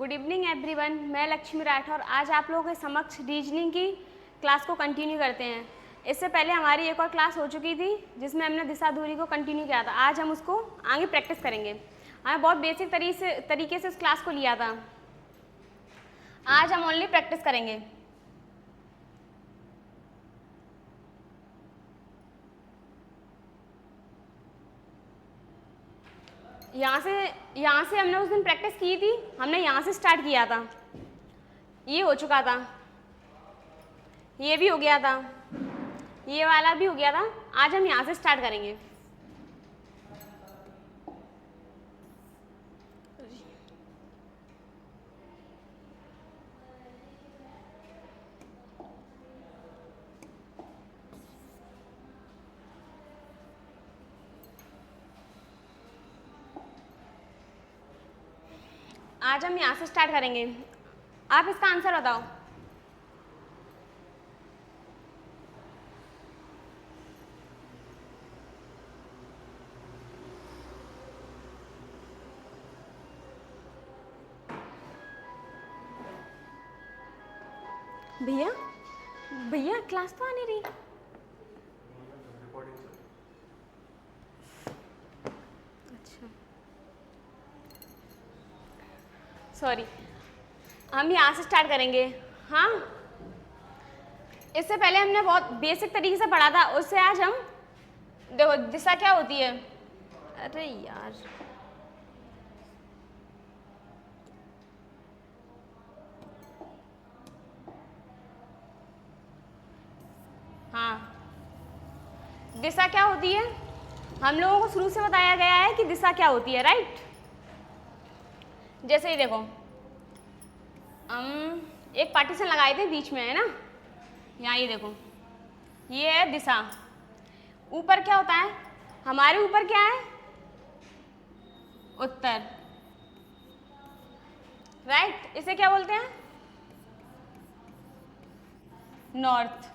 Good evening everyone, मैं लक्ष्मी राठौर। आज आप लोगों के समक्ष रीजनिंग की क्लास को कंटिन्यू करते हैं। इससे पहले हमारी एक और क्लास हो चुकी थी जिसमें हमने दिशा दूरी को कंटिन्यू किया था। आज हम उसको आगे प्रैक्टिस करेंगे। हमें बहुत बेसिक तरीके से उस क्लास को लिया था। आज हम ओनली प्रैक्टिस करेंगे। यहाँ से हमने उस दिन प्रैक्टिस की थी। हमने यहाँ से स्टार्ट किया था, ये हो चुका था, ये भी हो गया था, ये वाला भी हो गया था। आज हम यहाँ से स्टार्ट करेंगे। आज हम यहाँ से स्टार्ट करेंगे। आप इसका आंसर बताओ। भैया भैया क्लास तो आने रही। अच्छा सॉरी, हम यहाँ से स्टार्ट करेंगे। हाँ, इससे पहले हमने बहुत बेसिक तरीके से पढ़ा था। उससे आज हम देखो दिशा क्या होती है। अरे यार, हाँ, दिशा क्या होती है हम लोगों को शुरू से बताया गया है कि दिशा क्या होती है, राइट। जैसे ही देखो, हम एक पार्टीशन लगाए थे बीच में, है ना। यहाँ ये देखो, ये है दिशा। ऊपर क्या होता है हमारे ऊपर, क्या है, उत्तर, राइट। इसे क्या बोलते हैं, नॉर्थ।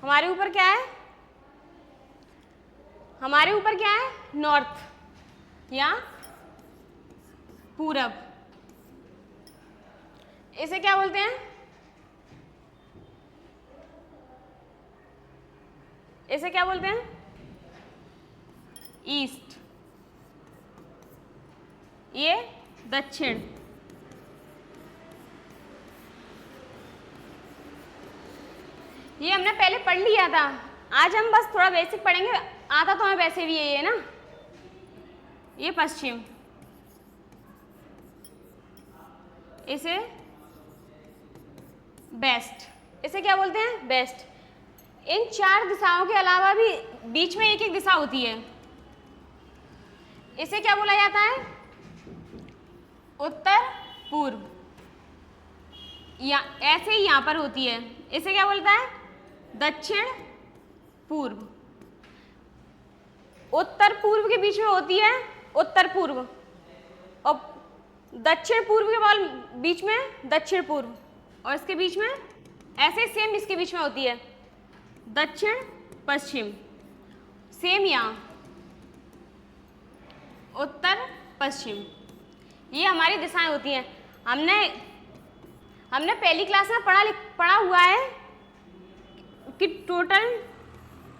हमारे ऊपर क्या है, हमारे ऊपर क्या है, नॉर्थ या पूरब। इसे क्या बोलते हैं, इसे क्या बोलते हैं, ईस्ट। ये दक्षिण। ये हमने पहले पढ़ लिया था। आज हम बस थोड़ा बेसिक पढ़ेंगे। आता तो हमें वैसे भी ये ना, ये पश्चिम। इसे वेस्ट। इसे क्या बोलते हैं, वेस्ट। इन चार दिशाओं के अलावा भी बीच में एक एक दिशा होती है। इसे क्या बोला जाता है, उत्तर पूर्व। या ऐसे ही यहां पर होती है। इसे क्या बोलता है, दक्षिण पूर्व। उत्तर पूर्व के बीच में होती है उत्तर पूर्व, और दक्षिण पूर्व के बीच में दक्षिण पूर्व, और इसके बीच में ऐसे सेम इसके बीच में होती है दक्षिण पश्चिम। सेम यहाँ उत्तर पश्चिम। ये हमारी दिशाएं होती हैं। हमने पहली क्लास में पढ़ा हुआ है कि टोटल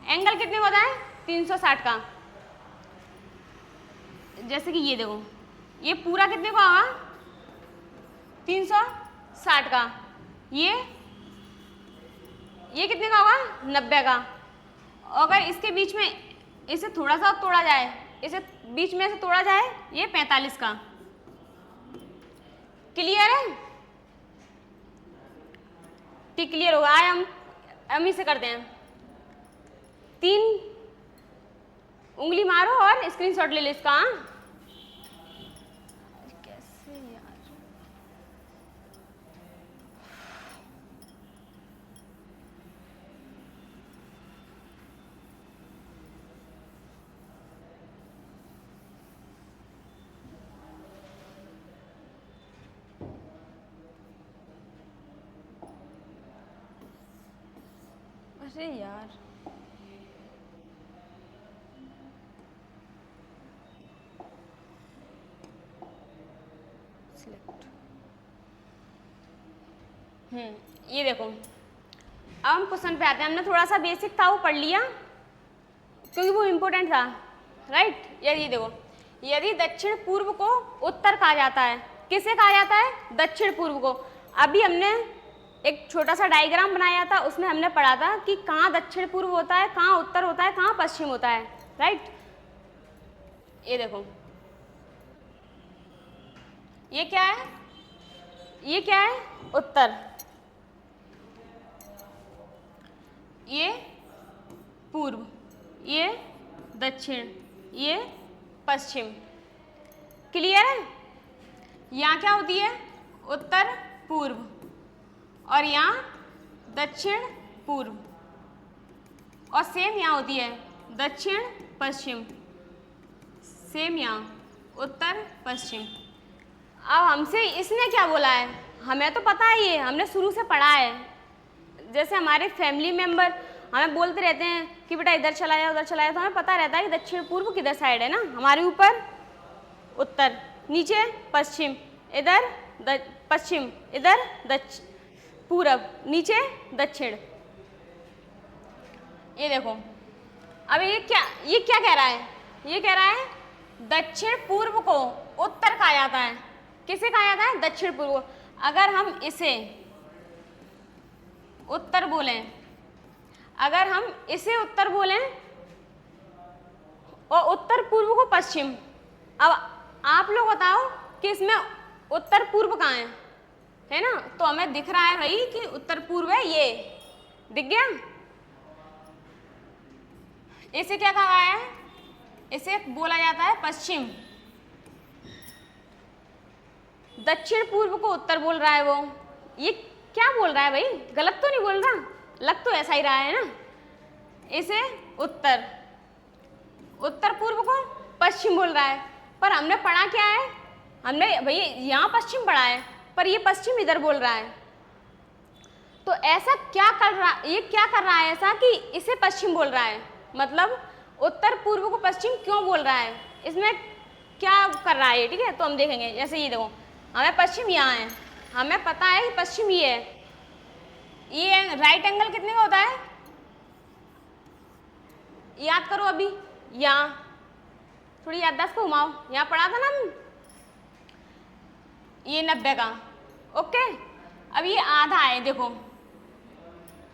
एंगल कितने होता है, 360 का। जैसे कि ये देखो, ये पूरा कितने का होगा, 360 का। ये कितने का होगा, 90 का। अगर इसके बीच में इसे थोड़ा सा तोड़ा जाए, इसे बीच में से तोड़ा जाए, ये 45 का। क्लियर है, ठीक, क्लियर होगा। आए हम इसे करते हैं। 3 उंगली मारो और स्क्रीनशॉट ले लो इसका। कैसे यार, अरे यार, ये देखो, अब हम क्वेश्चन पे आते हैं। हमने थोड़ा सा बेसिक था वो पढ़ लिया क्योंकि वो इम्पोर्टेंट था, राइट। ये देखो, यदि दक्षिण पूर्व को उत्तर कहा जाता है, किसे कहा जाता है? दक्षिण पूर्व को। अभी हमने एक छोटा सा डायग्राम बनाया था, उसमें हमने पढ़ा था कि कहाँ दक्षिण पूर्व होता है, कहाँ उत्तर होता है, कहाँ पश्चिम होता है, राइट। ये देखो, ये क्या है? ये क्या है? उत्तर। ये पूर्व, ये दक्षिण, ये पश्चिम। क्लियर है? यहाँ क्या होती है? उत्तर पूर्व, और यहाँ दक्षिण पूर्व, और सेम यहाँ होती है दक्षिण पश्चिम, सेम यहाँ उत्तर पश्चिम। अब हमसे इसने क्या बोला है? हमें तो पता है, ये हमने शुरू से पढ़ा है। जैसे हमारे फैमिली मेम्बर हमें बोलते रहते हैं कि बेटा इधर चला जाओ, उधर चला जाओ, तो हमें पता रहता है कि दक्षिण पूर्व किधर साइड है ना। हमारे ऊपर उत्तर, नीचे पश्चिम, इधर पश्चिम, इधर पूरब, नीचे दक्षिण। ये देखो, अब ये क्या कह रहा है? ये कह रहा है दक्षिण पूर्व को उत्तर कहा जाता है। किसे कहा जाता है? दक्षिण पूर्व को। अगर हम इसे उत्तर बोलें, अगर हम इसे उत्तर बोलें और उत्तर पूर्व को पश्चिम, अब आप लोग बताओ कि इसमें उत्तर पूर्व कहाँ है ना? तो हमें दिख रहा है भाई कि उत्तर पूर्व है, ये दिख गया। इसे क्या कहा है? इसे बोला जाता है पश्चिम। दक्षिण पूर्व को उत्तर बोल रहा है वो। ये क्या बोल रहा है भाई? गलत तो नहीं बोल रहा? लग तो ऐसा ही रहा है ना। इसे उत्तर, उत्तर पूर्व को पश्चिम बोल रहा है, पर हमने पढ़ा क्या है? हमने भाई यहाँ पश्चिम पढ़ा है, पर ये पश्चिम इधर बोल रहा है। तो ऐसा क्या कर रहा, ये क्या कर रहा है ऐसा कि इसे पश्चिम बोल रहा है? मतलब उत्तर पूर्व को पश्चिम क्यों बोल रहा है? इसमें क्या कर रहा है? ठीक है, तो हम देखेंगे। जैसे ये देखो, हमें पश्चिम यहाँ है, हमें पता है कि पश्चिम ये है। ये राइट एंगल कितने का होता है? याद करो अभी, यहाँ थोड़ी याददाश्त को घुमाओ, यहाँ पढ़ा था ना हम, ये 90 का। ओके, अब ये आधा है, देखो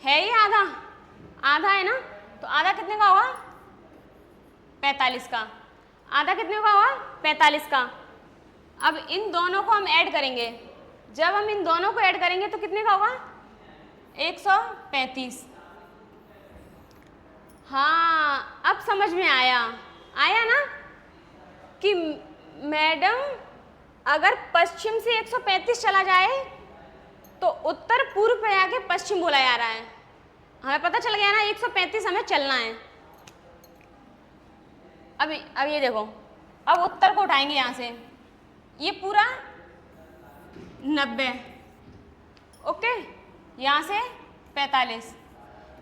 है ये आधा, आधा है ना, तो आधा कितने का होगा? 45 का। आधा कितने का होगा? 45 का। अब इन दोनों को हम ऐड करेंगे, जब हम इन दोनों को ऐड करेंगे तो कितने का होगा? 135। हाँ, अब समझ में आया ना कि मैडम अगर पश्चिम से 135 चला जाए तो उत्तर पूर्व पे आके पश्चिम बोला जा रहा है। हमें पता चल गया ना, 135 हमें चलना है। अब ये देखो, अब उत्तर को उठाएंगे यहाँ से, ये पूरा 90, ओके, यहाँ से 45,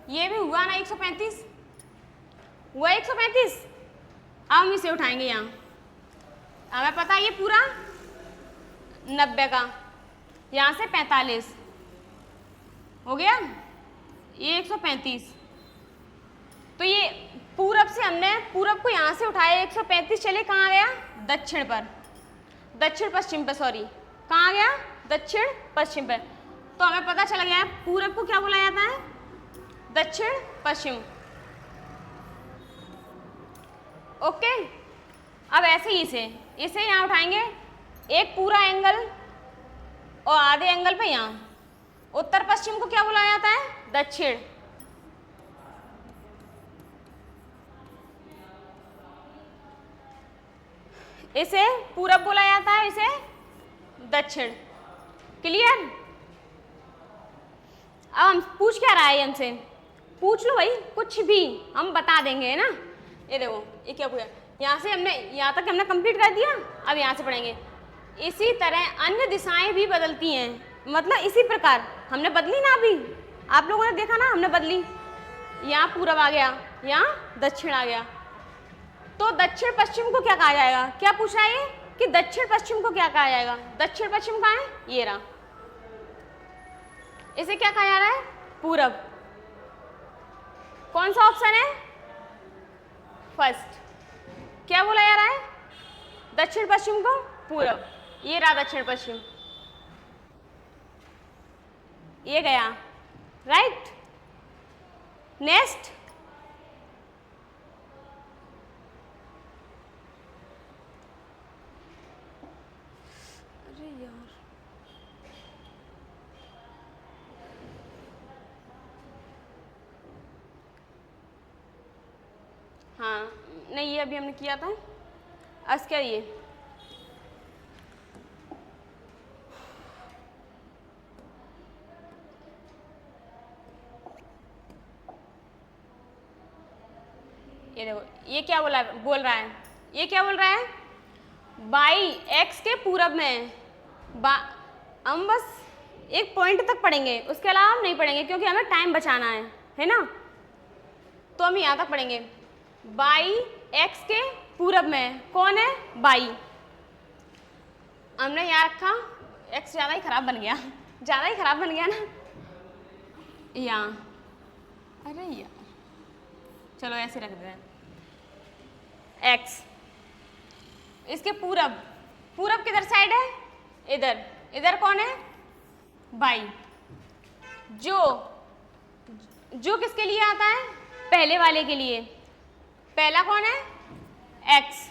ये भी हुआ ना 135, हुआ 135। अब हम इसे उठाएंगे यहाँ, हमें पता है ये पूरा 90 का, यहाँ से 45 हो गया, ये 135। तो ये पूरब से हमने पूरब को यहाँ से उठाया, 135 चले कहाँ गया? दक्षिण पर, दक्षिण पश्चिम पे, सॉरी, कहाँ गया? दक्षिण पश्चिम पे। तो हमें पता चला गया पूरब को क्या बोला जाता है? दक्षिण पश्चिम। ओके, अब ऐसे ही इसे यहाँ उठाएंगे, एक पूरा एंगल और आधे एंगल पे यहाँ। उत्तर पश्चिम को क्या बोला जाता है? दक्षिण। इसे पूरब बोला जाता है, इसे दक्षिण। क्लियर? अब हम पूछ क्या रहा है हमसे? पूछ लो भाई, कुछ भी हम बता देंगे, है ना। ये देखो, ये क्या पूछा, यहाँ से हमने, यहाँ तक हमने कंप्लीट कर दिया। अब यहाँ से पढ़ेंगे। इसी तरह अन्य दिशाएं भी बदलती हैं, मतलब इसी प्रकार हमने बदली ना, अभी आप लोगों ने देखा ना, हमने बदली। यहाँ पूरब आ गया, यहाँ दक्षिण आ गया। तो दक्षिण पश्चिम को क्या कहा जाएगा? क्या पूछा है ये कि दक्षिण पश्चिम को क्या कहा जाएगा? दक्षिण पश्चिम कहाँ है? ये रहा। इसे क्या कहा जा रहा है? पूरब। कौन सा ऑप्शन है? फर्स्ट। क्या बोला जा रहा है? दक्षिण पश्चिम को पूरब। ये रहा दक्षिण पश्चिम, ये गया, राइट। नेक्स्ट, अरे यार, हाँ नहीं, ये अभी हमने किया था। आज क्या ये देखो, ये क्या बोल रहा है? ये क्या बोल रहा है? बाई एक्स के पूरब में। हम बस एक पॉइंट तक पढ़ेंगे, उसके अलावा हम नहीं पढ़ेंगे क्योंकि हमें टाइम बचाना है ना। तो हम यहाँ तक पढ़ेंगे। बाई एक्स के पूरब में कौन है? बाई। हमने यहाँ रखा, एक्स ज़्यादा ही खराब बन गया, ज़्यादा ही खराब बन गया ना यहाँ। अरे यार, चलो ऐसे रख देते हैं। एक्स, इसके पूरब, पूरब किधर साइड है? इधर। इधर कौन है? बाई। जो किसके लिए आता है? पहले वाले के लिए। पहला कौन है? एक्स।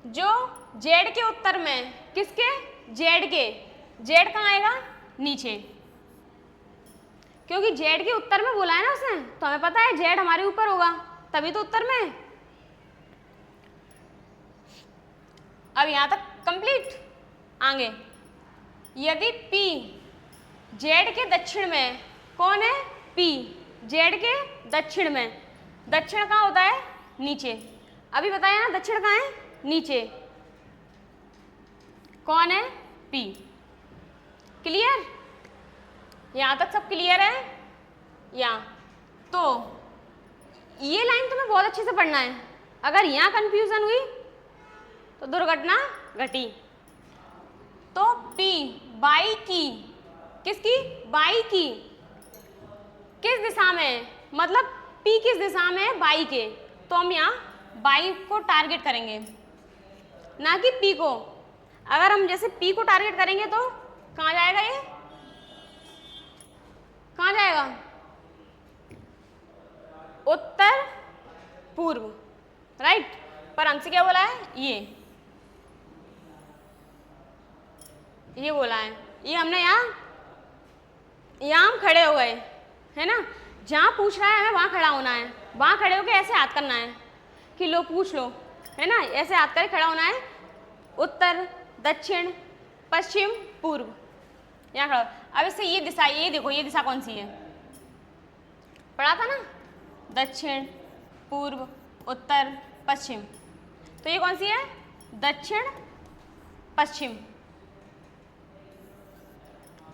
जो जेड के उत्तर में, किसके? जेड के। जेड कहाँ आएगा? नीचे, क्योंकि जेड के उत्तर में बोला है ना उसने, तो हमें पता है जेड हमारे ऊपर होगा, तभी तो उत्तर में है। अब यहां तक कंप्लीट। आगे, यदि P जेड के दक्षिण में, कौन है? P जेड के दक्षिण में। दक्षिण कहाँ होता है? नीचे। अभी बताया ना, दक्षिण कहाँ है? नीचे। कौन है? P। क्लियर? यहां तक सब क्लियर है? यहाँ तो ये लाइन तुम्हें बहुत अच्छे से पढ़ना है। अगर यहाँ कंफ्यूजन हुई तो दुर्घटना घटी। तो P बाई की, किसकी? बाई की। किस दिशा में? मतलब P किस दिशा में है? बाई के। तो हम यहाँ बाई को टारगेट करेंगे, ना कि P को। अगर हम जैसे P को टारगेट करेंगे तो कहाँ जाएगा? ये कहाँ जाएगा? उत्तर पूर्व, राइट। पर हमसे क्या बोला है? ये बोला है। ये हमने यहाँ हम खड़े हो गए, है ना। जहाँ पूछ रहा है हमें वहाँ खड़ा होना है। वहाँ खड़े होकर ऐसे हाथ करना है कि लो पूछ लो, है ना। ऐसे हाथ करके खड़ा होना है। उत्तर, दक्षिण, पश्चिम, पूर्व, यहाँ खड़ा। अब इससे ये दिशा, ये देखो, ये दिशा कौन सी है? पढ़ा था ना, दक्षिण, पूर्व, उत्तर, पश्चिम। तो ये कौन सी है? दक्षिण पश्चिम।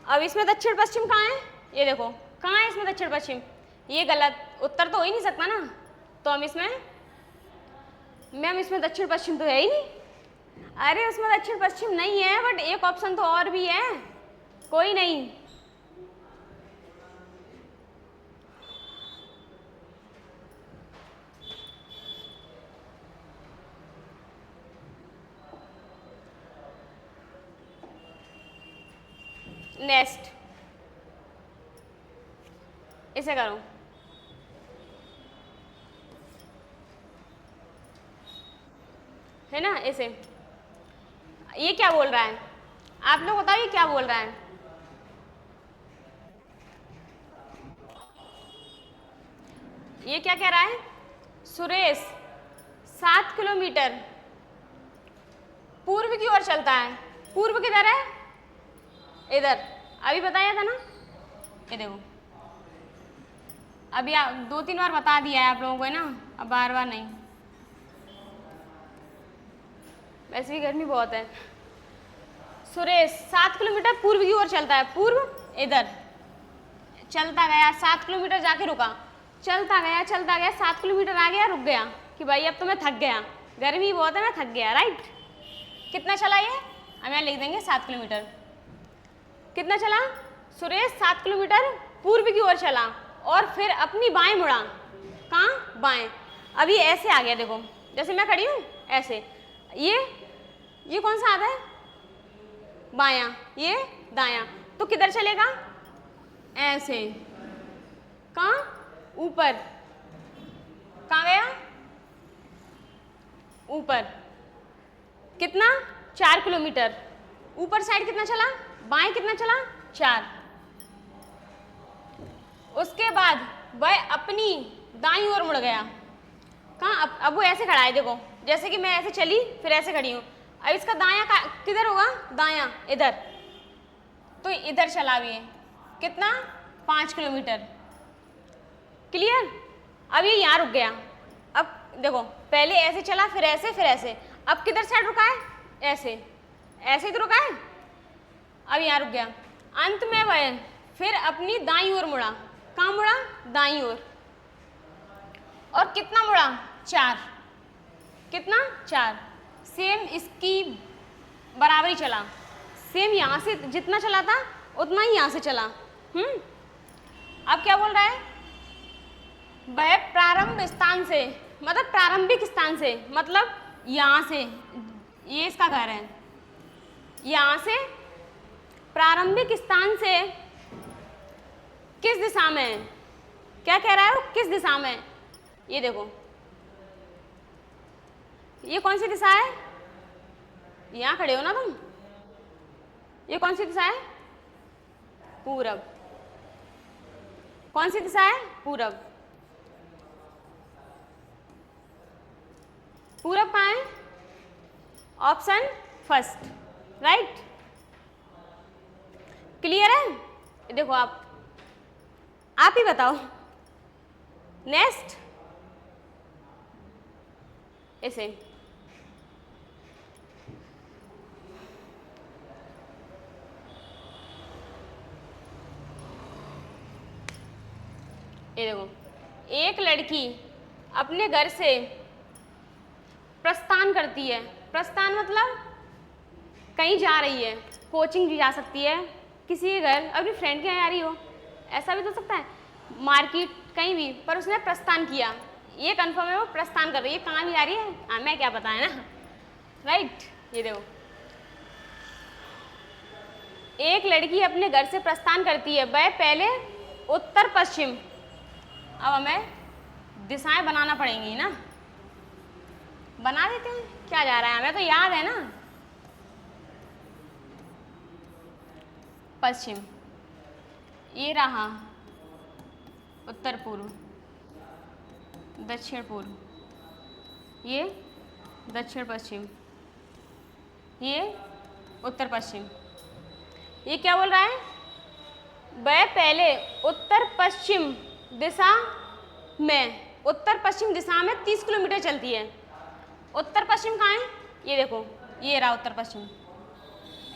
अब इसमें दक्षिण पश्चिम कहाँ है? ये देखो, कहाँ है इसमें दक्षिण पश्चिम? ये गलत, उत्तर तो हो ही नहीं सकता ना। तो हम इसमें दक्षिण पश्चिम तो है ही नहीं। अरे उसमें दक्षिण पश्चिम नहीं है, बट एक ऑप्शन तो और भी है। कोई नहीं, नेक्स्ट इसे करो। है ना, इसे। ये क्या बोल रहा है? आप लोग बताओ, ये क्या बोल रहा है? ये क्या कह रहा है? सुरेश 7 किलोमीटर पूर्व की ओर चलता है। पूर्व किधर है? इधर। अभी बताया था ना, ये देखो। अभी 2-3 बार बता दिया है आप लोगों को, है ना। अब बार बार नहीं, वैसे भी गर्मी बहुत है। सुरेश 7 किलोमीटर पूर्व की ओर चलता है। पूर्व इधर चलता गया, 7 किलोमीटर जाके रुका। चलता गया 7 किलोमीटर आ गया, रुक गया कि भाई अब तो मैं थक गया, गर्मी बहुत है, मैं थक गया, राइट। कितना चला ये? हम यहाँ लिख देंगे 7 किलोमीटर। कितना चला? सुरेश 7 किलोमीटर पूर्व की ओर चला और फिर अपनी बाएं मुड़ा। कहाँ? बाएं। अब ये ऐसे आ गया, देखो जैसे मैं खड़ी हूँ ऐसे, ये कौन सा आता है? बायां, ये दायां। तो किधर चलेगा? ऐसे। कहाँ? ऊपर। कहाँ गया? ऊपर। कितना? 4 किलोमीटर। ऊपर साइड कितना चला? बाएं कितना चला? 4। उसके बाद वह अपनी दाईं ओर मुड़ गया। कहाँ? अब वो ऐसे खड़ा है, देखो जैसे कि मैं ऐसे चली फिर ऐसे खड़ी हूँ। अब इसका दायां किधर होगा? दायां, इधर। तो इधर चला भी है। कितना? 5 किलोमीटर। क्लियर? अब ये यहाँ रुक गया। अब देखो पहले ऐसे चला फिर ऐसे फिर ऐसे, अब किधर साइड रुका है? ऐसे। ऐसे ही तो रुका है। अब यहाँ रुक गया। अंत में वह फिर अपनी दाईं ओर मुड़ा। कहाँ मुड़ा? दाईं ओर। और कितना मुड़ा? 4। कितना? 4। सेम इसकी बराबरी चला। सेम यहाँ से जितना चला था उतना ही यहाँ से चला। अब क्या बोल रहा है? वह प्रारंभ स्थान से, मतलब प्रारंभिक स्थान से, मतलब यहाँ से, ये इसका घर है, यहाँ से प्रारंभिक स्थान से किस दिशा में है? क्या कह रहा है वो? किस दिशा में? ये देखो, ये कौन सी दिशा है? यहाँ खड़े हो ना तुम, ये कौन सी दिशा है? पूरब। कौन सी दिशा है? पूरब। पूरब कहाँ है? Option first, right. क्लियर है? देखो आप ही बताओ। नेक्स्ट ऐसे ये देखो, एक लड़की अपने घर से प्रस्थान करती है। प्रस्थान मतलब कहीं जा रही है, कोचिंग भी जा सकती है, किसी के घर, अपनी फ्रेंड के यहाँ जा रही हो, ऐसा भी तो सकता है, मार्केट कहीं भी, पर उसने प्रस्थान किया, ये कंफर्म है वो प्रस्थान कर रही है। कहाँ भी जा रही है हमें क्या पता है ना, राइट। ये देखो, एक लड़की अपने घर से प्रस्थान करती है, वह पहले उत्तर पश्चिम, अब हमें दिशाएं बनाना पड़ेंगी ना, बना देते हैं, क्या जा रहा है, हमें तो याद है ना। पश्चिम, ये रहा उत्तर पूर्व, दक्षिण पूर्व, ये दक्षिण पश्चिम, ये उत्तर पश्चिम। ये क्या बोल रहा है? वह पहले उत्तर पश्चिम दिशा में, उत्तर पश्चिम दिशा में 30 किलोमीटर चलती है। उत्तर पश्चिम कहाँ है? ये देखो, ये रहा उत्तर पश्चिम,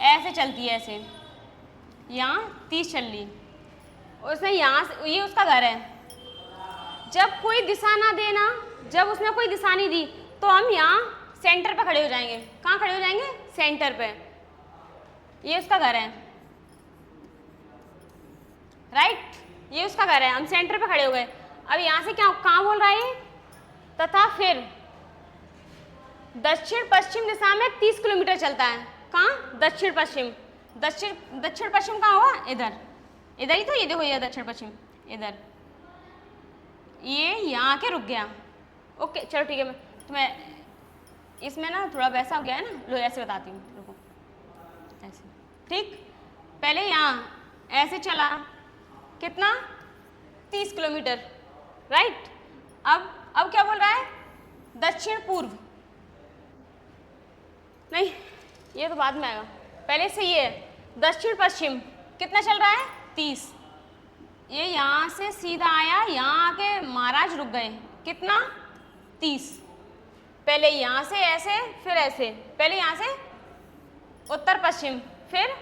ऐसे चलती है, ऐसे यहाँ 30 चल ली। उसने यहाँ से, ये उसका घर है। जब कोई दिशा ना देना, जब उसने कोई दिशा नहीं दी, तो हम यहाँ सेंटर पे खड़े हो जाएंगे। कहाँ खड़े हो जाएंगे? सेंटर पे। ये उसका घर है, राइट, ये उसका घर है, हम सेंटर पे खड़े हो गए। अब यहाँ से क्या, कहाँ बोल रहा है? तथा फिर दक्षिण पश्चिम दिशा में 30 किलोमीटर चलता है। कहाँ? दक्षिण पश्चिम। दक्षिण पश्चिम कहाँ हुआ? इधर, इधर ही तो, ये देखो, ये दक्षिण पश्चिम इधर, ये यहाँ के रुक गया। ओके चलो ठीक है, मैं तुम्हें इसमें ना थोड़ा वैसा हो गया है ना, लो ऐसे बताती हूँ, रुको, ऐसे, ठीक। पहले यहाँ ऐसे चला, कितना? 30 किलोमीटर, राइट। अब क्या बोल रहा है? दक्षिण पूर्व, नहीं ये तो बाद में आएगा, पहले से ये दक्षिण पश्चिम कितना चल रहा है? 30। ये यहाँ से सीधा आया, यहाँ आके महाराज रुक गए, कितना? 30। पहले यहाँ से ऐसे फिर ऐसे, पहले यहाँ से उत्तर पश्चिम फिर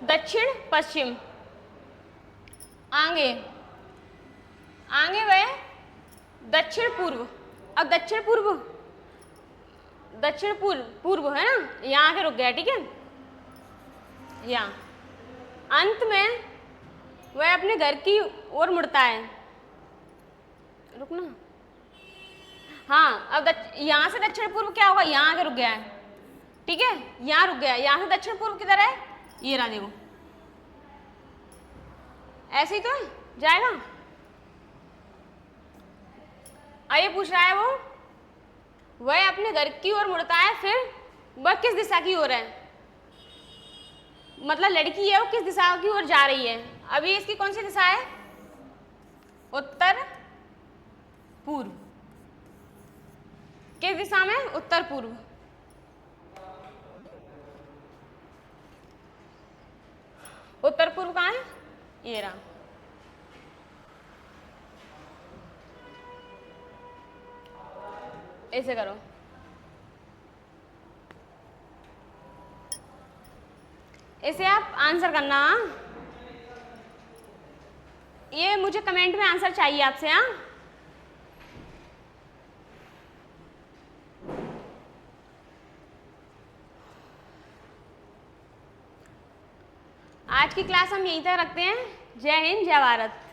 दक्षिण पश्चिम, आगे आगे गए दक्षिण पूर्व। अब दक्षिण पूर्व पूर्व है ना, यहाँ आके रुक गया, ठीक है, यहाँ अंत में वह अपने घर की ओर मुड़ता है। रुकना, हाँ अब यहाँ से दक्षिण पूर्व क्या होगा, यहाँ आके रुक गया है, ठीक है, यहाँ रुक गया है, यहाँ से दक्षिण पूर्व किधर है, ये रहा देखो, ऐसे ही तो है, जाएगा। आइए पूछ रहा है वह अपने घर की ओर मुड़ता है, फिर वह किस दिशा की ओर है, मतलब लड़की है वो किस दिशा की ओर जा रही है। अभी इसकी कौन सी दिशा है, उत्तर पूर्व, किस दिशा में, उत्तर पूर्व। उत्तर पूर्व कहाँ है, ये रहा। ऐसे करो, इसे आप आंसर करना, ये मुझे कमेंट में आंसर चाहिए आपसे। हाँ, आज की क्लास हम यहीं तक रखते हैं। जय हिंद, जय भारत।